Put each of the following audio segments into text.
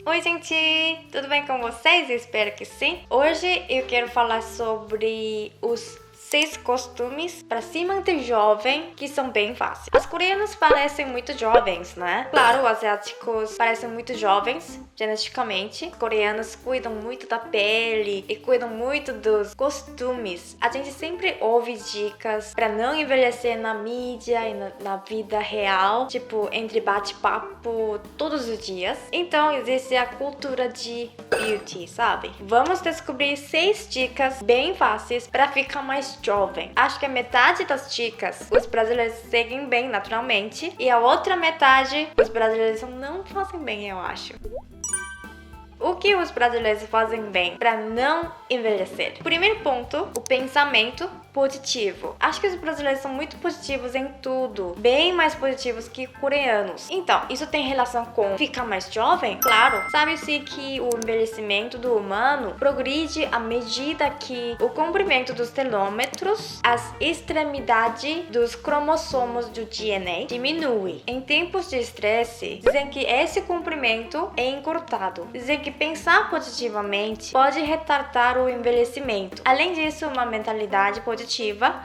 Oi, gente! Tudo bem com vocês? Espero que sim. Hoje eu quero falar sobre os 6 costumes para se manter jovem que são bem fáceis. As coreanas parecem muito jovens, né? Claro, os asiáticos parecem muito jovens geneticamente. Os coreanos cuidam muito da pele e cuidam muito dos costumes. A gente sempre ouve dicas para não envelhecer na mídia e na vida real, tipo entre bate-papo todos os dias. Então existe a cultura de beauty, sabe? Vamos descobrir 6 dicas bem fáceis para ficar mais jovem. Acho que a metade das dicas os brasileiros seguem bem naturalmente e a outra metade os brasileiros não fazem bem, eu acho. O que os brasileiros fazem bem para não envelhecer? Primeiro ponto, o pensamento positivo. Acho que os brasileiros são muito positivos em tudo, bem mais positivos que coreanos. Então, isso tem relação com ficar mais jovem? Claro. Sabe-se que o envelhecimento do humano progride à medida que o comprimento dos telômetros, as extremidades dos cromossomos do DNA diminui. Em tempos de estresse, dizem que esse comprimento é encurtado. Dizem que pensar positivamente pode retardar o envelhecimento. Além disso, uma mentalidade positiva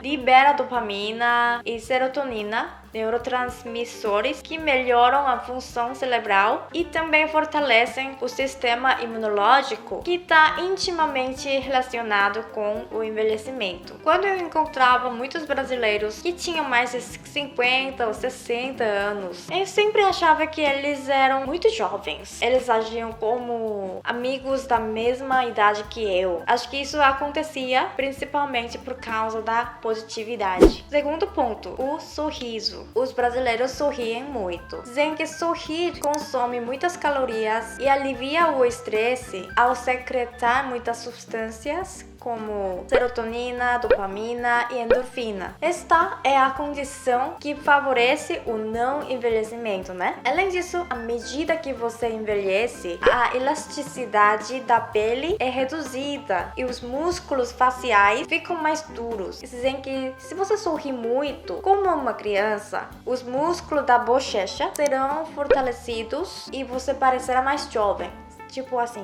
libera dopamina e serotonina, neurotransmissores que melhoram a função cerebral e também fortalecem o sistema imunológico, que está intimamente relacionado com o envelhecimento. Quando eu encontrava muitos brasileiros que tinham mais de 50 ou 60 anos, eu sempre achava que eles eram muito jovens. Eles agiam como amigos da mesma idade que eu. Acho que isso acontecia principalmente por causa da positividade. Segundo ponto, o sorriso. Os brasileiros sorriem muito. Dizem que sorrir consome muitas calorias e alivia o estresse ao secretar muitas substâncias como serotonina, dopamina e endorfina. Esta é a condição que favorece o não envelhecimento, né? Além disso, à medida que você envelhece, a elasticidade da pele é reduzida e os músculos faciais ficam mais duros. Dizem que se você sorrir muito, como uma criança, os músculos da bochecha serão fortalecidos e você parecerá mais jovem. Tipo assim.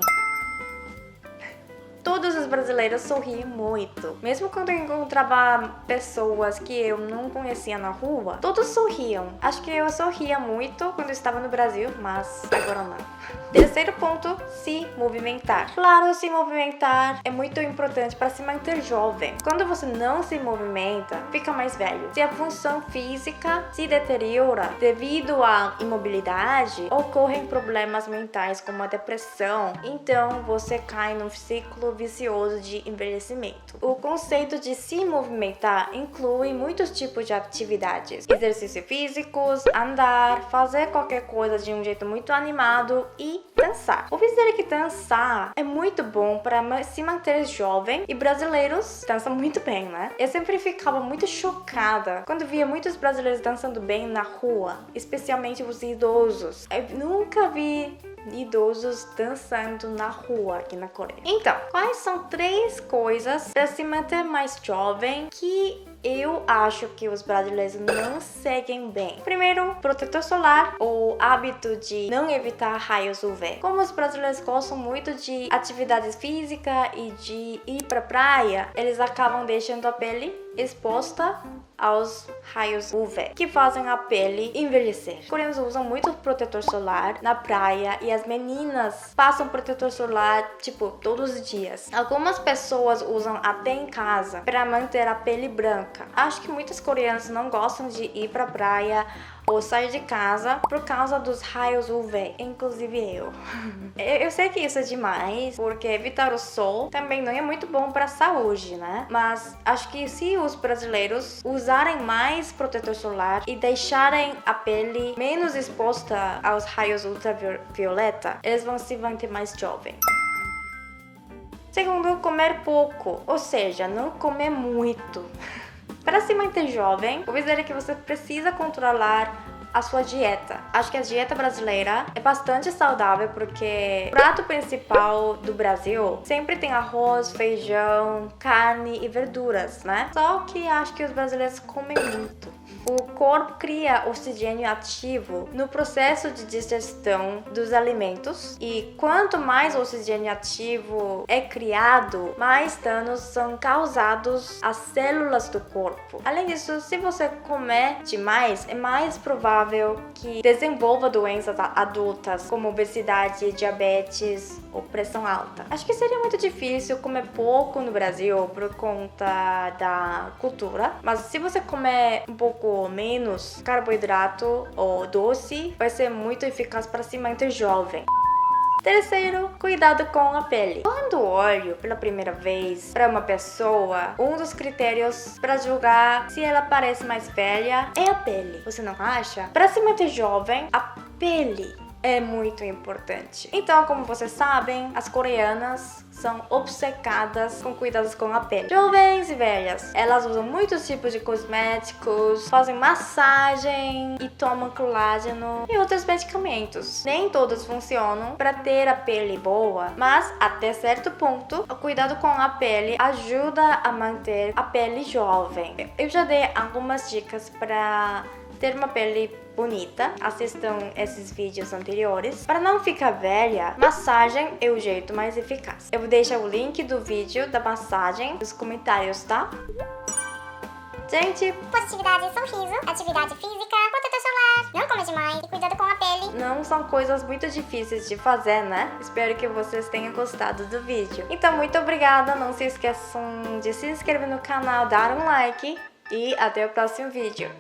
Todos os brasileiros sorriem muito. Mesmo quando eu encontrava pessoas que eu não conhecia na rua, todos sorriam. Acho que eu sorria muito quando eu estava no Brasil, mas agora não. Terceiro ponto, se movimentar. Claro, se movimentar é muito importante para se manter jovem. Quando você não se movimenta, fica mais velho. Se a função física se deteriora devido à imobilidade, ocorrem problemas mentais como a depressão. Então, você cai num ciclo vicioso de envelhecimento. O conceito de se movimentar inclui muitos tipos de atividades: exercícios físicos, andar, fazer qualquer coisa de um jeito muito animado e dançar. Ouvi dizer que dançar é muito bom para se manter jovem e brasileiros dançam muito bem, né? Eu sempre ficava muito chocada quando via muitos brasileiros dançando bem na rua, especialmente os idosos. Eu nunca vi idosos dançando na rua aqui na Coreia. Então, quais são 3 coisas para se manter mais jovem que eu acho que os brasileiros não seguem bem? Primeiro, protetor solar, o hábito de não evitar raios UV. Como os brasileiros gostam muito de atividades físicas e de ir pra praia, eles acabam deixando a pele exposta aos raios UV, que fazem a pele envelhecer. Os coreanos usam muito protetor solar na praia e as meninas passam protetor solar, tipo, todos os dias. Algumas pessoas usam até em casa para manter a pele branca. Acho que muitas coreanas não gostam de ir pra praia ou sair de casa por causa dos raios UV, inclusive eu. Eu sei que isso é demais, porque evitar o sol também não é muito bom para a saúde, né? Mas acho que se os brasileiros usarem mais protetor solar e deixarem a pele menos exposta aos raios ultravioleta, eles vão se manter mais jovens. Segundo, comer pouco, ou seja, não comer muito. Para se manter jovem, vou dizer que você precisa controlar a sua dieta. Acho que a dieta brasileira é bastante saudável porque o prato principal do Brasil sempre tem arroz, feijão, carne e verduras, né? Só que acho que os brasileiros comem muito. O corpo cria oxigênio ativo no processo de digestão dos alimentos e quanto mais oxigênio ativo é criado, mais danos são causados às células do corpo. Além disso, se você comer demais, é mais provável que desenvolva doenças adultas como obesidade, diabetes ou pressão alta. Acho que seria muito difícil comer pouco no Brasil por conta da cultura, mas se você comer um pouco menos carboidrato ou doce, vai ser muito eficaz para se manter jovem. Terceiro, cuidado com a pele. Quando olho pela primeira vez para uma pessoa, um dos critérios para julgar se ela parece mais velha é a pele. Você não acha? Para se manter jovem, a pele é muito importante. Então, como vocês sabem, as coreanas são obcecadas com cuidados com a pele. Jovens e velhas, elas usam muitos tipos de cosméticos, fazem massagem e tomam colágeno e outros medicamentos. Nem todos funcionam para ter a pele boa, mas até certo ponto, o cuidado com a pele ajuda a manter a pele jovem. Eu já dei algumas dicas para ter uma pele bonita. Assistam esses vídeos anteriores. Para não ficar velha, massagem é o jeito mais eficaz. Eu vou deixar o link do vídeo da massagem nos comentários, tá? Gente, positividade, sorriso, atividade física, protetor solar, não come demais e cuidado com a pele. Não são coisas muito difíceis de fazer, né? Espero que vocês tenham gostado do vídeo. Então, muito obrigada. Não se esqueçam de se inscrever no canal, dar um like e até o próximo vídeo.